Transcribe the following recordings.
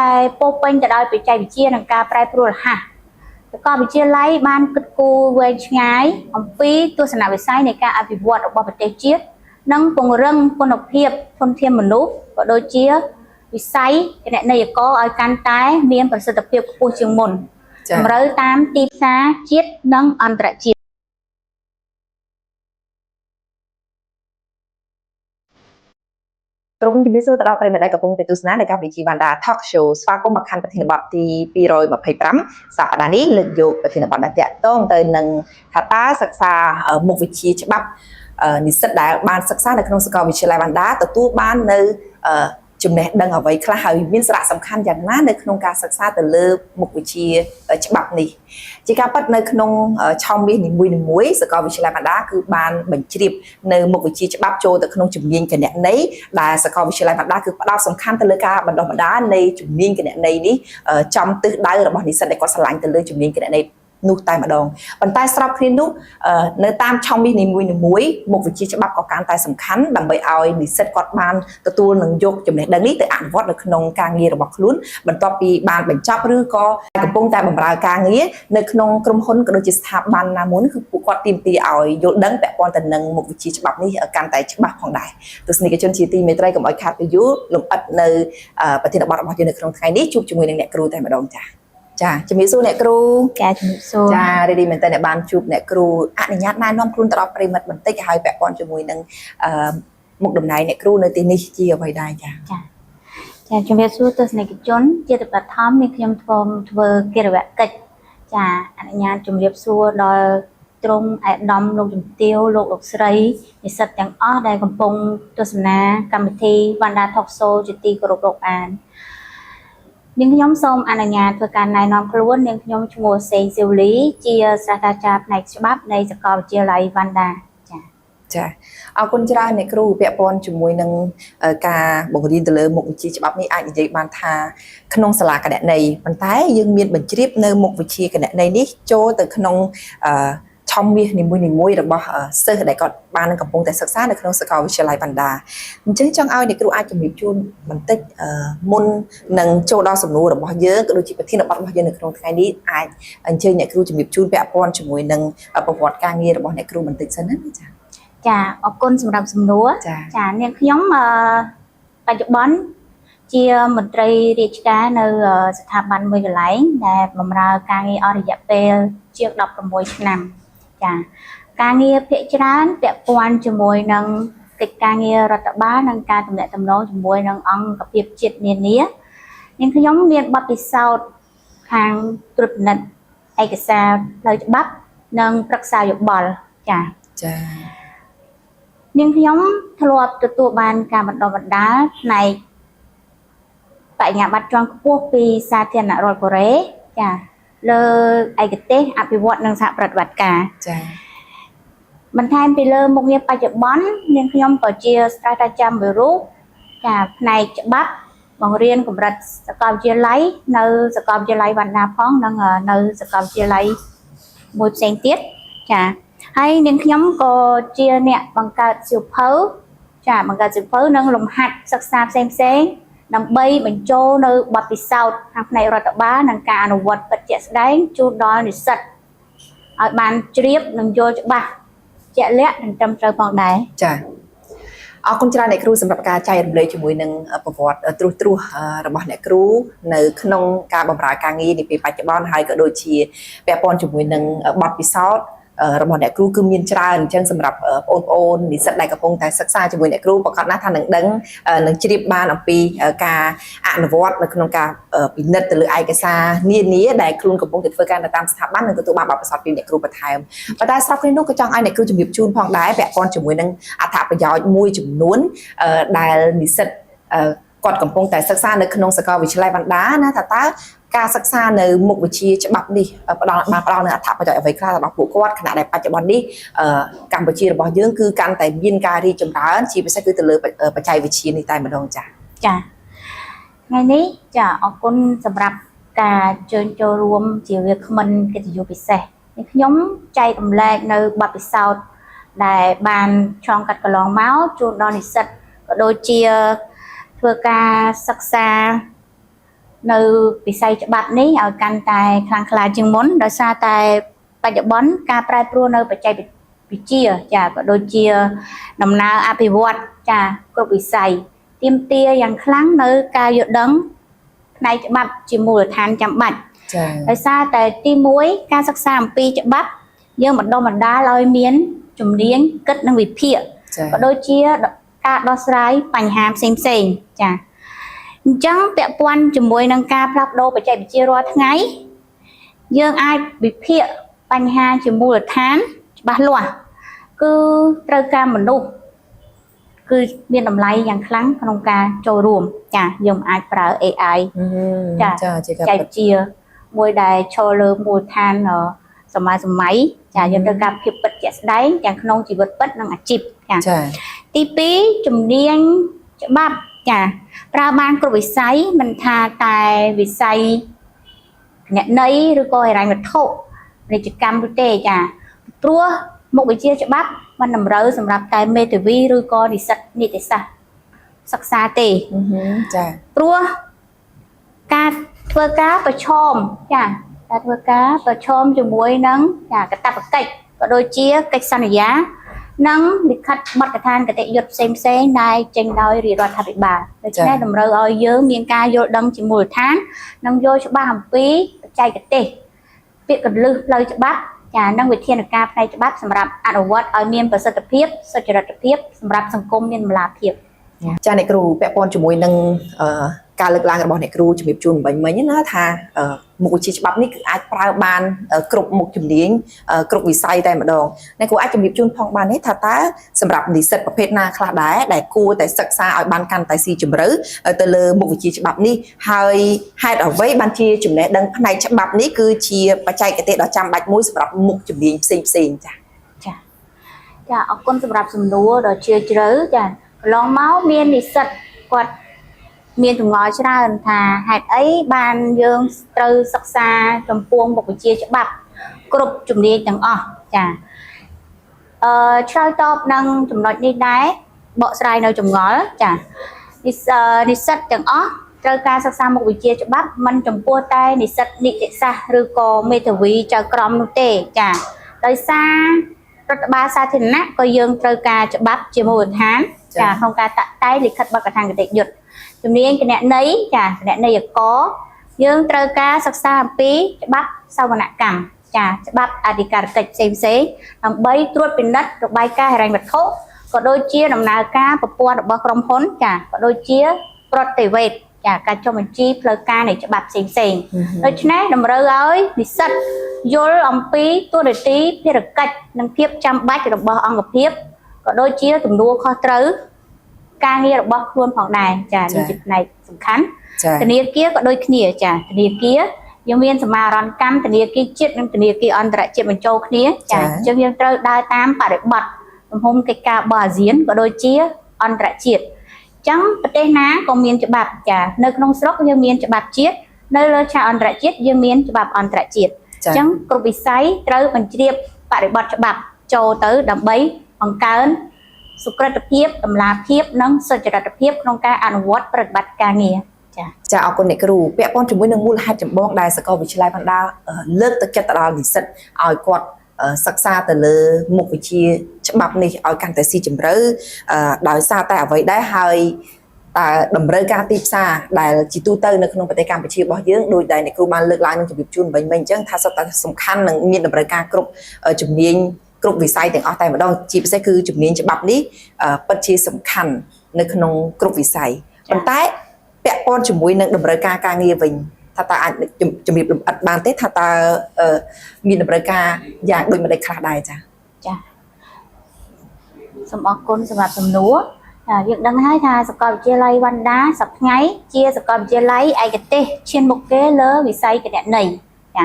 ដែលពោពេញទៅដោយបច្ចេកវិទ្យានិងការប្រែប្រួលរហ័សសាកលវិទ្យាល័យបានគិតគូរវែងឆ្ងាយអំពីទស្សនវិស័យនៃការអភិវឌ្ឍរបស់ប្រទេសជាតិនិងពង្រឹងគុណភាពធនធានមនុស្សក៏ដូចជាវិស័យគណនេយ្យករឲ្យកាន់តែមានប្រសិទ្ធភាពខ្ពស់ជាងមុនតម្រូវតាមទីផ្សារជាតិនិងអន្តរជាតិក្រុមជំនាញសួរទៅដល់ប្រិយមិត្តដែលកំពុងតែទស្សនានៅកម្មវិធី Vanda Talk Show ស្វាគមន៍មកកាន់ប្រធានបទទី225សប្តាហ៍នេះលើកយកប្រធានបទដែលតាក់ទងទៅនឹងថាតើសិក្សាមុខវិជ្ជាច្បាប់និស្សិតដែលបានសិក្សានៅក្នុងសាកលវិទ្យាល័យ Vanda ទទួលបាននៅចំណេះដឹងអ្វីខ្លះហើយមានសារៈសំខាន់យ៉ាងណានៅក្នុងការសិក្សាទៅលើមុខវិជ្ជាច្បាប់នេះជាការពិតនៅក្នុងឆមាសនីមួយៗសាកលវិទ្យាល័យ Vanda គឺបានបញ្ជ្រាបនៅមុខវិជ្ជាច្បាប់ចូលទៅក្នុងជំនាញគណនេយ្យដែលសាកលវិទ្យាល័យ Vanda គឺផ្ដោតសំខាន់ទៅលើការបណ្ដុះបណ្ដាលនៃជំនាញគណនេយ្យនេះចំទិសដៅរបស់និស្សិតដែលគាត់ឆ្លាញ់ទៅលើជំនាញគណនេយ្យនោះតែម្ដងប៉ុន្តែស្របគ្នានោះនៅតាមឆមាសនីមួយៗមុខវិជ្ជាច្បាប់ក៏កាន់តែសំខាន់ដើម្បីឲ្យនិស្សិតគាត់បានទទួលនឹងយកចំណេះដឹងនេះទៅអនុវត្តនៅក្នុងការងាររបស់ខ្លួនបន្ទាប់ពីបានបញ្ចប់ឬក៏កំពុងតែបម្រើការងារនៅក្នុងក្រុមហ៊ុនក៏ដូចជាស្ថាប័នណាមួយគឺពួកគាត់ទាមទារឲ្យយល់ដឹងពាក់ព័ន្ធទៅនឹងមុខវិជ្ជាច្បាប់នេះកាន់តែច្បាស់ផងដែរទស្សនិកជនជាទីមេត្រីកុំឲ្យខាតពេលយូរលម្អិតនៅប្រធានបទរបស់យើងនៅក្នុងថ្ងៃនេះជួបជាមួយនឹងអ្នកគ្រូតែម្ដងចា៎ចាជំរាបសួរអ្នកគ្រូចាជំរាបសួរចារីឌីមែនតើអ្នកបានជួបអ្នកគ្រូអនុញ្ញាតណែនាំខ្លួនទៅដល់ប្រិមិត្តបន្តិចហើយពាក់ព័ន្ធជាមួយនឹងមុខតំណែងអ្នកគ្រូនៅទីនេះជាអ្វីដែរចាចាជំរាបសួរទស្សនិកជនជាបឋមនេះខ្ញុំធ្វើកិរិយាកិច្ចចាអនុញ្ញាតជំរាបសួរដល់ទ្រង់ឯកឧត្តមលោកជំទាវលោកស្រីនិស្សិតទាំងអស់ដែលកំពុងទស្សនាកម្មវិធី Vanda Talk Show ជាទីគោរពរាប់អាននាងខ្ញុំសូមអនុញ្ញាតធ្វើការណែនាំខ្លួននាងខ្ញុំឈ្មោះសេងស៊ីវលីជាសាស្ត្រាចារ្យផ្នែកច្បាប់នៃសាកលវិទ្យាល័យ Vanda ចាអរគុណច្រើនអ្នកគ្រូពាក់ព័ន្ធជាមួយនឹងការបង្រៀនទៅលើមុខវិជ្ជាច្បាប់នេះអាចនិយាយបានថាក្នុងសាលាគណនេយ្យប៉ុន្តែយើងមានបញ្ជ្រាបនៅមុខវិជ្ជាគណនេយ្យនេះចូលទៅក្នុងឆមាសនីមួយៗរបស់សិស្សដែលគាត់បានកំពុងតែសិក្សានៅក្នុងសាកលវិទ្យាល័យ Vanda អញ្ចឹងចង់ឲ្យអ្នកគ្រូអាចជំរាបជូនបន្តិចមុននឹងចូលដល់សំណួររបស់យើងក៏ដូចជាប្រធានបទរបស់យើងនៅក្នុងថ្ងៃនេះអាចអញ្ជើញអ្នកគ្រូជំរាបជូនពាក់ព័ន្ធជាមួយនឹងប្រវត្តិការងាររបស់អ្នកគ្រូបន្តិចសិនណាចាអរគុណសម្រាប់សំណួរចានាងខ្ញុំបច្ចុប្បន្នជាមន្ត្រីរាជការនៅស្ថាប័នមួយកន្លែងដែលបម្រើការងារអស់រយៈពេលជាង16ឆ្នាំចាការងារភាគច្រើនពាក់ព័ន្ធជាមួយនឹងកិច្ចការងាររដ្ឋបាលនិងការទំនាក់ទំនងជាមួយនឹងអង្គភាពជាតិនានានាងខ្ញុំមានបទពិសោធន៍ខាងត្រួតពិនិត្យឯកសារផ្លូវច្បាប់និងប្រឹក្សាយោបល់ចានាងខ្ញុំធ្លាប់ទទួលបានការបណ្ដុះបណ្ដាលផ្នែកបញ្ញាបត្រជាន់ខ្ពស់ពីសាធារណរដ្ឋកូរ៉េចាលើឯកទេសអភិវឌ្ឍនិងសហប្រតិបត្តិការចាបន្ថែមពីលើមុខងារបច្ចុប្បន្ននាងខ្ញុំក៏ជាសាស្ត្រាចារ្យមួយរូបចាផ្នែកច្បាប់បង្រៀនកម្រិតសាកលវិទ្យាល័យនៅសាកលវិទ្យាល័យ Vanda ផងនិងនៅសាកលវិទ្យាល័យមួយផ្សេងទៀតចាហើយនាងខ្ញុំក៏ជាអ្នកបង្កើតសៀវភៅចាបង្កើតសៀវភៅនិងលំហាត់សិក្សាផ្សេងដើម្បីបញ្ចូលនៅបទពិសោធន៍ខាងផ្នែករដ្ឋបាលនិងការអនុវត្តពិតជាក់ស្ដែងជូនដល់និស្សិតឲ្យបានជ្រាបនិងយល់ច្បាស់ជាក់លាក់និងត្រឹមត្រូវផងដែរចាអរគុណច្រើនអ្នកគ្រូសម្រាប់ការចែករំលែកជាមួយនឹងប្រវត្តិត្រួសរបស់អ្នកគ្រូនៅក្នុងការបម្រើការងារនាពេលបច្ចុប្បន្នហើយក៏ដូចជាពាក់ព័ន្ធជាមួយនឹងបទពិសោធន៍របស់អ្នកគ្រូគឺមានច្រើនអញ្ចឹងសម្រាប់បងប្អូននិស្សិតដែលកំពុងតែសិក្សាជាមួយអ្នកគ្រូប្រកាសណាស់ថានឹងដឹងនឹងជ្រាបបានអំពីការអនុវត្តនៅក្នុងការពិនិត្យទៅលើឯកសារនានាដែលខ្លួនកំពុងតែធ្វើការនៅតាមស្ថាប័ននិងទទួលបានបទពិសោធន៍ពីអ្នកគ្រូបន្ថែមប៉ុន្តែស្រាប់គ្នានោះក៏ចង់ឲ្យអ្នកគ្រូជំរាបជូនផងដែរពាក់ព័ន្ធជាមួយនឹងអត្ថប្រយោជន៍មួយចំនួនដែលនិស្សិតគាត់កំពុងតែសិក្សានៅក្នុងសាកលវិទ្យាល័យ Vanda ណាថាតើការសិក្សានៅមុខវិជ្ជាច្បាប់នេះផ្ដល់នៅអត្ថប្រយោជន៍អ្វីខ្លះរបស់ពួកគាត់ខណៈដែលបច្ចុប្បន្ននេះកម្ពុជារបស់យើងគឺកាន់តែមានការរីកចម្រើនជាពិសេសគឺទៅលើបច្ចេកវិទ្យានេះតែម្ដងចាថ្ងៃនេះចាអរគុណសម្រាប់ការអញ្ជើញចូលរួមជាវាគ្មិនកិត្តិយសពិសេសនេះខ្ញុំចែករំលែកនៅបទពិសោធន៍ដែលបានឆ្លងកាត់កន្លងមកជូនដល់និស្សិតក៏ដូចជាធ្វើការសិក្សា នៅវិស័យច្បាប់នេះឲ្យកាន់តែខ្លាំងក្លាជាងមុនដោយសារតែបច្ចុប្បន្នការប្រែប្រួលនៅបច្ចេកវិទ្យាចាក៏ដូចជាដំណើរអភិវឌ្ឍចាគ្រប់វិស័យទាមទារយ៉ាងខ្លាំងនៅការយល់ដឹងផ្នែកច្បាប់ជាមូលដ្ឋានចាំបាច់ចាដោយសារតែទី1ការសិក្សាអំពីច្បាប់យើងបណ្ដុះបណ្ដាលឲ្យមានជំនាញគិតនិងវិភាគក៏ដូចជាការដោះស្រាយបញ្ហាផ្សេងចាអញ្ចឹងពាក់ព័ន្ធជាមួយនឹងការផ្លាស់ប្ដូរបច្ចេកវិទ្យារាល់ថ្ងៃយើងអាចវិភាគបញ្ហាជាមូលដ្ឋានច្បាស់លាស់គឺត្រូវការមនុស្សគឺមានតម្លៃយ៉ាងខ្លាំងក្នុងការចូលរួមចាយើងអាចប្រើ AI ចាជាបច្ចេកវិទ្យាមួយដែលឈរលើមូលដ្ឋានសម័យចាយើងត្រូវការភាពពិតជាក់ស្ដែងទាំងក្នុងជីវិតពិតនិងអាជីពចាទី2ជំនាញច្បាប់ចាប្រើបានគ្រប់វិស័យមិនថាតែវិស័យអ្នកន័យឬក៏ហិរញ្ញវត្ថុពាណិជ្ជកម្មឬទេចាព្រោះមុខវិជ្ជាច្បាប់មិនតម្រូវសម្រាប់តែមេធាវីឬក៏និស្សិតនីតិសាស្ត្រសិក្សាទេចាព្រោះការធ្វើការប្រឈមចាការធ្វើការប្រឈមជាមួយនឹងចាកាតព្វកិច្ចក៏ដូចជាកិច្ចសន្យានិងលិខិតបទដ្ឋានគតិយុត្តផ្សេងដែលចេញដោយរាជរដ្ឋាភិបាលដូច្នេះតម្រូវឲ្យយើងមានការយល់ដឹងជាមូលដ្ឋាននិងយល់ច្បាស់អំពីបច្ចេកទេសពាក្យកន្លឹះផ្លូវច្បាប់ចានិងវិធានការផ្នែកច្បាប់សម្រាប់អនុវត្តឲ្យមានប្រសិទ្ធភាពសុចរិតភាពសម្រាប់សង្គមមានតម្លាភាពចាអ្នកគ្រូពាក់ព័ន្ធជាមួយនឹងការលើកឡើងរបស់អ្នកគ្រូជំរាបជូនមិញណាថាមុខវិជ្ជាច្បាប់នេះគឺអាចប្រើបានគ្រប់មុខជំនាញគ្រប់វិស័យតែម្ដងអ្នកគ្រូអាចជំរាបជូនផងបានទេថាតើសម្រាប់និស្សិតប្រភេទណាខ្លះដែរដែលគួរតែសិក្សាឲ្យបានកាន់តែស៊ីជម្រៅទៅលើមុខវិជ្ជាច្បាប់នេះហើយហេតុអ្វីបានជាចំណេះដឹងផ្នែកច្បាប់នេះគឺជាបច្ចេកទេសដ៏ចាំបាច់មួយសម្រាប់មុខជំនាញផ្សេងចាអរគុណសម្រាប់សំណួរដ៏ជ្រាលជ្រៅចាកន្លងមកមាននិស្សិតគាត់មានចម្ងល់ច្រើនថាហេតុអីបានយើងត្រូវសិក្សាចំពោះមុខវិជ្ជាច្បាប់គ្រប់ជំនាញទាំងអស់ចាឆ្លើយតបនឹងចំណុចនេះដែរបកស្រាយនៅចម្ងល់ចានិស្សិតទាំងអស់ត្រូវការសិក្សាមុខវិជ្ជាច្បាប់មិនចំពោះតែនិស្សិតនីតិសាស្ត្រឬក៏មេធាវីចៅក្រមនោះទេចាដោយសាររដ្ឋបាលសាធារណៈក៏យើងត្រូវការច្បាប់ជាមូលដ្ឋានចាក្នុងការតាក់តែងលិខិតបទដ្ឋានគតិយុត្តជំនាញគណនេយ្យចាគណនេយ្យកយើងត្រូវការសិក្សាអំពីច្បាប់សវនកម្មចាច្បាប់អធិការកិច្ចផ្សេងដើម្បីត្រួតពិនិត្យរបាយការណ៍ហិរញ្ញវត្ថុក៏ដូចជាដំណើរការប្រព័ន្ធរបស់ក្រុមហ៊ុនចាក៏ដូចជាប្រតិវេទចាការចុះបញ្ជីផ្លូវការនៃច្បាប់ផ្សេងដូច្នេះតម្រូវឲ្យនិស្សិតយល់អំពីតួនាទីភារកិច្ចនិងភាពចាំបាច់របស់អង្គភាពក៏ដូចជាទំនួលខុសត្រូវការងាររបស់ខ្លួនផងដែរចានេះជាផ្នែកសំខាន់ធនាគារក៏ដូចគ្នាចាធនាគារយើងមានសមាហរណកម្មធនាគារជាតិនិងធនាគារអន្តរជាតិបញ្ចូលគ្នាចាអញ្ចឹងយើងត្រូវដើរតាមបរិបទទំហំកិច្ចការរបស់អាស៊ានក៏ដូចជាអន្តរជាតិអញ្ចឹងប្រទេសណាក៏មានច្បាប់ចានៅក្នុងស្រុកយើងមានច្បាប់ជាតិនៅលើឆាកអន្តរជាតិយើងមានច្បាប់អន្តរជាតិអញ្ចឹងគ្រប់វិស័យត្រូវបញ្ជ្រាបបរិបទច្បាប់ចូលទៅដើម្បីបង្កើនសុក្រិតភាពតម្លាភាពនិងសុចរិតភាពក្នុងការអនុវត្តប្រតិបត្តិការងារចាអរគុណអ្នកគ្រូពាក់ព័ន្ធជាមួយនឹងមូលហេតុចម្បងដែលសាកលវិទ្យាល័យបណ្ដាលើកទឹកចិត្តទៅដល់និស្សិតឲ្យគាត់សិក្សាទៅលើមុខវិជ្ជាច្បាប់នេះឲ្យកាន់តែស៊ីជម្រៅដោយសារតែអ្វីដែរហើយតើតម្រូវការទីផ្សារដែលជាទូទៅនៅក្នុងប្រទេសកម្ពុជារបស់យើងដោយដែលអ្នកគ្រូបានលើកឡើងនឹងជំរាបជូនមិញអញ្ចឹងថាសុទ្ធតែសំខាន់និងមានតម្រូវការគ្រប់ជំនាញគ្រប់វិស័យទាំងអស់តែម្ដងជាពិសេសគឺជំនាញច្បាប់នេះពិតជាសំខាន់នៅក្នុងគ្រប់វិស័យប៉ុន្តែពាក់ព័ន្ធជាមួយនឹងតម្រូវការការងារវិញថាតើអាចជំរាបលម្អិតបានទេថាតើមានតម្រូវការយ៉ាងដូចម្តេចខ្លះដែរចាសូមអរគុណសម្រាប់សំណួរយើងដឹងហើយថាសាកលវិទ្យាល័យវណ្ណដាសប្តាហ៍ថ្ងៃជាសាកលវិទ្យាល័យឯកទេសឈានមុខគេលើវិស័យគណនេយ្យចា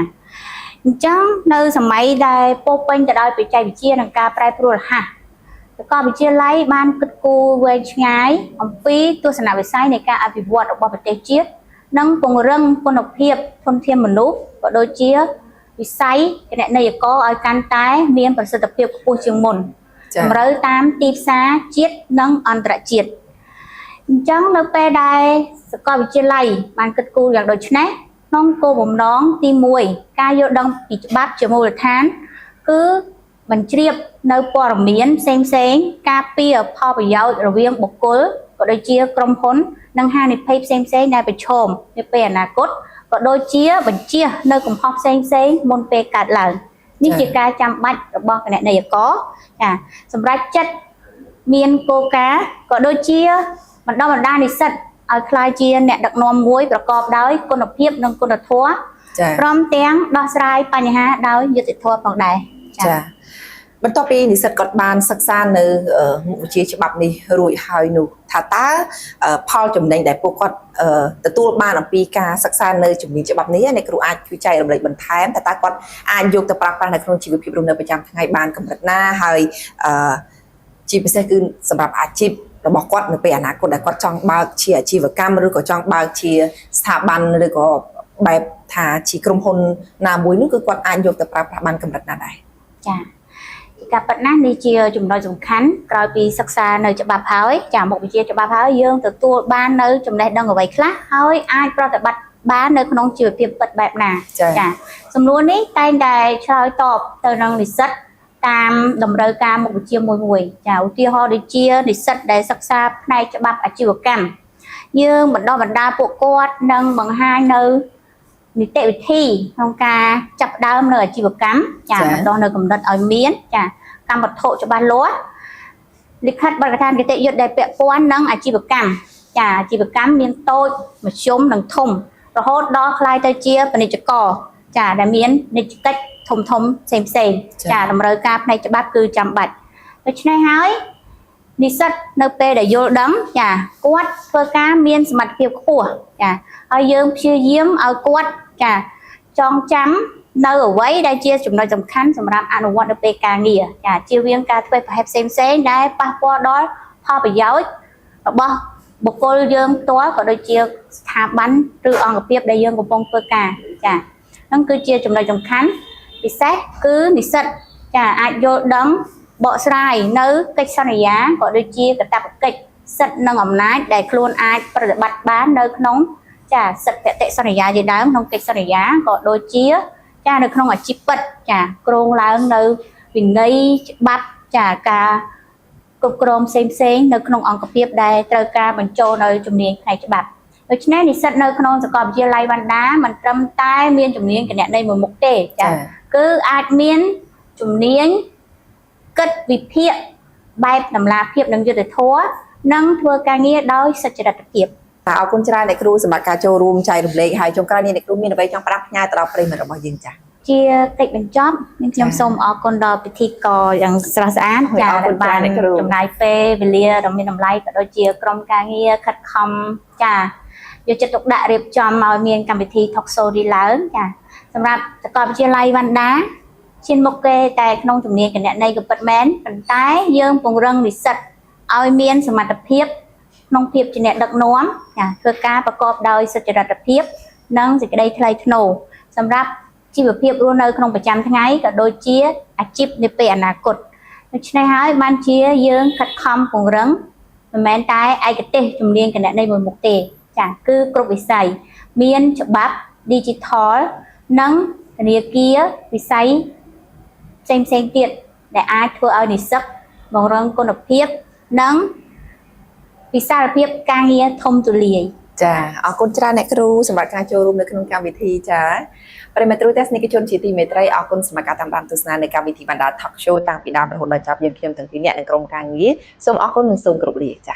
អញ្ចឹងនៅសម័យដែលពោពេញទៅដោយបច្ចេកវិទ្យានិងការប្រែប្រួលរហ័សសាកលវិទ្យាល័យបានគិតគូរវែងឆ្ងាយអំពីទស្សនវិស័យនៃការអភិវឌ្ឍរបស់ប្រទេសជាតិនិងពង្រឹងគុណភាពធនធានមនុស្សក៏ដូចជាវិស័យគណនេយ្យករឲ្យកាន់តែមានប្រសិទ្ធភាពខ្ពស់ជាងមុនតម្រូវតាមទីផ្សារជាតិនិងអន្តរជាតិអ ចឹងនៅពេលដែលសាកលវិទ្យាល័យបានគិតគូរយ៉ាងដូចនេះក្នុងគោលបំណងទី1ការយល់ដឹងពីច្បាប់ជាមូលដ្ឋានគឺបញ្ជ្រាបនៅព័ត៌មានផ្សេងៗការពារផលប្រយោជន៍រវាងបុគ្គលក៏ដូចជាក្រុមហ៊ុននិងហានិភ័យផ្សេងៗដែលប្រឈមនៅពេលអនាគតក៏ដូចជាបញ្ជានៅកំហុសផ្សេងៗមុនពេលកើតឡើងនេះជាការចាំបាច់របស់គណនេយ្យករចាសម្រាប់ចិត្តមានគោលការណ៍ក៏ដូចជាបណ្ដុះបណ្ដាលនិស្សិតឲ្យក្លាយជាអ្នកដឹកនាំមួយប្រកបដោយគុណភាពនិងគុណធម៌ព្រមទាំងដោះស្រាយបញ្ហាដោយយុត្តិធម៌ផងដែរចាបន្ទាប់ពីនិស្សិតគាត់បានសិក្សានៅមុខវិជ្ជាច្បាប់នេះរួចហើយនោះថាតើផលចំណេញដែលពួកគាត់ទទួលបានអំពីការសិក្សានៅជំនាញច្បាប់នេះអ្នកគ្រូអាចជួយចែករំលែកបន្ថែមតើគាត់អាចយកទៅប្រើប្រាស់នៅក្នុងជីវភាពរស់នៅប្រចាំថ្ងៃបានកម្រិតណាហើយជាពិសេសគឺសម្រាប់អាជីពរបស់គាត់នៅពេលអនាគតដែលគាត់ចង់បើកជាអាជីវកម្មឬក៏ចង់បើកជាស្ថាប័នឬក៏បែបថាជាក្រុមហ៊ុនណាមួយនោះគឺគាត់អាចយកទៅប្រើប្រាស់បានកម្រិតណាដែរចាការប៉ັດណាស់នេះជាចំណុចសំខាន់ក្រោយពីសិក្សានៅច្បាប់ហើយចាមុខវិជ្ជាច្បាប់ហើយយើងទទួលបាននៅចំណេះដឹងអ្វីខ្លះហើយអាចប្រតិបត្តិបាននៅក្នុងជីវភាពពិតបែបណាចាសំណួរនេះតែងតែឆ្លើយតបទៅនឹងនិស្សិតតាមតម្រូវការមុខវិជ្ជាមួយចាឧទាហរណ៍ដូចជានិស្សិតដែលសិក្សាផ្នែកច្បាប់អាជីវកម្មយើងបណ្ដុះបណ្ដាលពួកគាត់និងបង្ហាញនៅនីតិវិធីក្នុងការចាប់ផ្ដើមនៅអាជីវកម្មចាបណ្ដុះនៅកម្រិតឲ្យមានចាកម្មវត្ថុច្បាស់លាស់លិខិតបទដ្ឋានគតិយុត្តដែលពាក់ព័ន្ធនឹងអាជីវកម្មចាអាជីវកម្មមានតូចមធ្យមនិងធំរហូតដល់ក្លាយទៅជាពាណិជ្ជករចាដែលមាននិច្ចកិច្ចធំផ្សេងចាតម្រូវការផ្នែកច្បាប់គឺចាំបាច់ដូច្នេះហើយនិស្សិតនៅពេលដែលយល់ដឹងចាគាត់ធ្វើការមានសមត្ថភាពខ្ពស់ចាហើយយើងព្យាយាមឲ្យគាត់ចាចងចាំនៅអ្វីដែលជាចំណុចសំខាន់សម្រាប់អនុវត្តនៅពេលការងារចាជៀសវាងការធ្វើប្រហែសផ្សេងដែលប៉ះពាល់ដល់ផលប្រយោជន៍របស់បុគ្គលយើងផ្ទាល់ក៏ដូចជាស្ថាប័នឬអង្គភាពដែលយើងកំពុងធ្វើការចាហ្នឹងគឺជាចំណុចសំខាន់ពិសេសគឺនិស្សិតចាអាចយល់ដឹងបកស្រាយនៅកិច្ចសន្យាក៏ដូចជាកាតព្វកិច្ចសិទ្ធិនិងអំណាចដែលខ្លួនអាចប្រតិបត្តិបាននៅក្នុងចាសិទ្ធិបតិសន្យាជាដើមក្នុងកិច្ចសន្យាក៏ដូចជាចានៅក្នុងអាជីពពិតចាគ្រោងឡើងនៅវិន័យច្បាប់ចាការគ្រប់គ្រងផ្សេងនៅក្នុងអង្គភាពដែលត្រូវការបញ្ចូលនៅជំនាញផ្នែកច្បាប់ដូច្នេះនិស្សិតនៅក្នុងសាកលវិទ្យាល័យវណ្ណដាមិនត្រឹមតែមានជំនាញគណនេយ្យមួយមុខទេចាគឺអាចមានជំនាញគិតវិភាគបែបតម្លាភាពនិងយុត្តិធម៌និងធ្វើការងារដោយសុចរិតភាពអរគុណច្រើនអ្នកគ្រូសម្រាប់ការចូលរួមចែករំលែកហើយចុងក្រោយនេះអ្នកគ្រូមានអ្វីចង់ផ្ដាស់ផ្ញើទៅដល់ប្រិយមិត្តរបស់យើងចា៎ជាកិច្ចបញ្ចប់ខ្ញុំសូមអរគុណដល់ពិធីករយ៉ាងស្រស់ស្អាតចាដែលបានចំណាយពេលវេលាដ៏មានតម្លៃក៏ដូចជាក្រុមការងារខិតខំចាយកចិត្តទុកដាក់រៀបចំឲ្យមានកម្មវិធី Talk Show នេះឡើងចាសម្រាប់សាកលវិទ្យាល័យវណ្ណដាឈានមុខគេតែក្នុងជំនាញគណនេយ្យក៏ពិតមែនប៉ុន្តែយើងពង្រឹងនិស្សិតឲ្យមានសមត្ថភាពក្នុងភាពជាអ្នកដឹកនាំចាធ្វើការប្រកបដោយសុចរិតភាពនិងសេចក្តីថ្លៃថ្នូរសម្រាប់ជីវភាពរស់នៅក្នុងប្រចាំថ្ងៃក៏ដូចជាអាជីពនាពេលអនាគតដូច្នេះហើយបានជាយើងខិតខំពង្រឹងមិនមែនតែឯកទេសជំនាញគណនេយ្យមួយមុខទេចាគឺគ្រប់វិស័យមានច្បាប់ Digital និងធនាគារវិស័យផ្សេងទៀតដែលអាចធ្វើឲ្យនិស្សិតបង្រឹងគុណភាពនិងវិសាលភាពការងារធំទូលាយចាអរគុណច្រើនអ្នកគ្រូសម្រាប់ការចូលរួមនៅក្នុងកម្មវិធីចាប្រិយមិត្តទ្រទស្សនិកជនជាទីមេត្រីអរគុណសម្រាប់ការតាមដានទស្សនានៃកម្មវិធីបណ្ដា Talk Show តាំងពីដើមរហូតដល់ចប់យើងខ្ញុំទាំងពីរអ្នកនិងក្រុមការងារសូមអរគុណនិងសូមគោរពលាចា